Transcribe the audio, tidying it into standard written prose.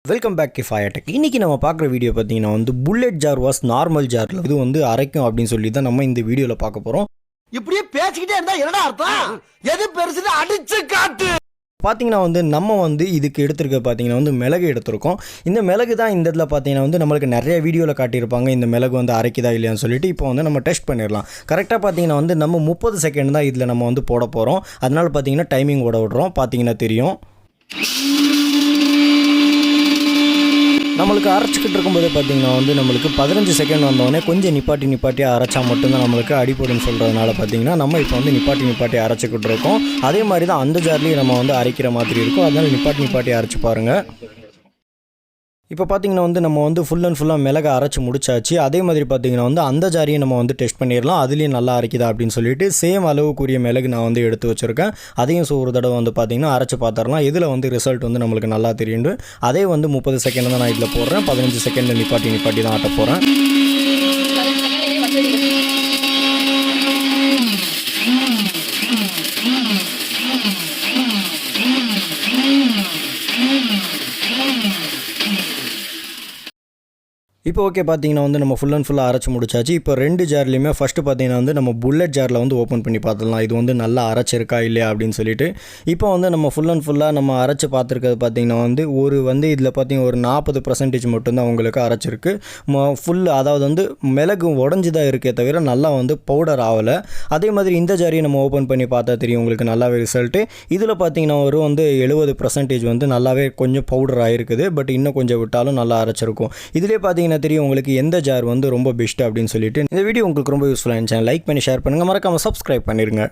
Welcome back Kifaya Tech. இன்னைக்கு நம்ம பார்க்குற வீடியோ பார்த்தீங்கன்னா வந்து புல்லட் ஜார் வாஸ் நார்மல் ஜாரில் இது வந்து அரைக்கும் அப்படின்னு சொல்லி தான் நம்ம இந்த வீடியோவில் பார்க்க போகிறோம். இப்படியே பேசிக்கிட்டே இருந்தா என்னடா அர்த்தம்? எது பெருசுன்னு அடிச்சு காட்டு. பார்த்தீங்கன்னா வந்து நம்ம வந்து இதுக்கு எடுத்துருக்க பார்த்தீங்கன்னா வந்து மிளகு எடுத்திருக்கோம். இந்த மிளகு தான் இந்த இதில் பார்த்தீங்கன்னா வந்து நம்மளுக்கு நிறைய வீடியோவில் காட்டியிருப்பாங்க இந்த மிளகு வந்து அரைக்குதா இல்லையான்னு சொல்லிட்டு. இப்போ வந்து நம்ம டெஸ்ட் பண்ணிடலாம். கரெக்டாக பார்த்தீங்கன்னா வந்து நம்ம 30 செகண்ட் தான் இதில் நம்ம வந்து போட போகிறோம். அதனால் பார்த்தீங்கன்னா டைமிங் ஓட விடுறோம். பார்த்தீங்கன்னா தெரியும் நம்மளுக்கு அரைச்சிக்கிட்டு இருக்கும்போது பார்த்திங்கன்னா வந்து நம்மளுக்கு 15 செகண்ட் வந்தோடனே கொஞ்சம் நிப்பாட்டி அரைச்சா மட்டும்தான் நம்மளுக்கு அடிப்படும் சொல்கிறதுனால பார்த்திங்கன்னா நம்ம இப்போ வந்து நிப்பாட்டி அரைச்சிக்கிட்டு இருக்கோம். அதே மாதிரி தான் அந்த ஜார்லேயும் நம்ம வந்து அரைக்கிற மாதிரி இருக்கும். அதனால் நிப்பாட்டி அரைச்சி பாருங்கள். இப்போ பார்த்திங்கன்னா வந்து நம்ம வந்து ஃபுல்லாக மிளகை அரைச்சி முடிச்சாச்சு. அதே மாதிரி பார்த்திங்கன்னா வந்து அந்த ஜாரியை நம்ம வந்து டெஸ்ட் பண்ணிடலாம். அதுலேயும் நல்லா அரைக்குதா அப்படின்னு சொல்லிட்டு சேம் அளவுக்குரிய மிளகு நான் வந்து எடுத்து வச்சுருக்கேன். அதையும் ஒரு தடவை வந்து பார்த்திங்கன்னா அரைச்சி பார்த்துடலாம். இதில் வந்து ரிசல்ட் வந்து நம்மளுக்கு நல்லா தெரியுண்டு. அதே வந்து 30 செகண்ட் தான் நான் இதில் போடுறேன். 15 செகண்டில் நிப்பாட்டி தான் ஆட்ட போகிறேன். இப்போ ஓகே பார்த்தீங்கன்னா வந்து நம்ம ஃபுல்லாக அரைச்சி முடிச்சாச்சு. இப்போ 2 ஜார்லையுமே ஃபஸ்ட்டு பார்த்தீங்கன்னா வந்து நம்ம புல்லட் ஜாரில் வந்து ஓப்பன் பண்ணி பார்த்துடலாம் இது வந்து நல்லா அரைச்சிருக்கா இல்லையா அப்படின்னு சொல்லிட்டு. இப்போ வந்து நம்ம ஃபுல்லாக நம்ம அரைச்சி பார்த்துருக்கிறது பார்த்திங்கன்னா வந்து இதில் பார்த்திங்கன்னா ஒரு 40% மட்டும்தான் உங்களுக்கு அரைச்சிருக்கு. அதாவது வந்து மிளகு உடஞ்சி தான் இருக்கே தவிர நல்லா வந்து பவுடர் ஆகலை. அதே மாதிரி இந்த ஜாரியை நம்ம ஓப்பன் பண்ணி பார்த்தா தெரியும் உங்களுக்கு நல்லாவே ரிசல்ட்டு. இதில் பார்த்திங்கன்னா வந்து 70% வந்து நல்லாவே கொஞ்சம் பவுடர் ஆகிருக்குது. பட் இன்னும் கொஞ்சம் விட்டாலும் நல்லா அரைச்சிருக்கும். இதிலே பார்த்திங்கன்னா தெரியும் உங்களுக்கு எந்த ஜார் வந்து ரொம்ப பெஸ்ட் அப்படின்னு சொல்லிட்டு. இந்த வீடியோ உங்களுக்கு ரொம்ப யூஸ்ஃபுல்லாக இருந்துச்சு. லைக் பண்ணி ஷேர் பண்ணுங்கள். மறக்காமல் சப்ஸ்கிரைப் பண்ணிடுங்க.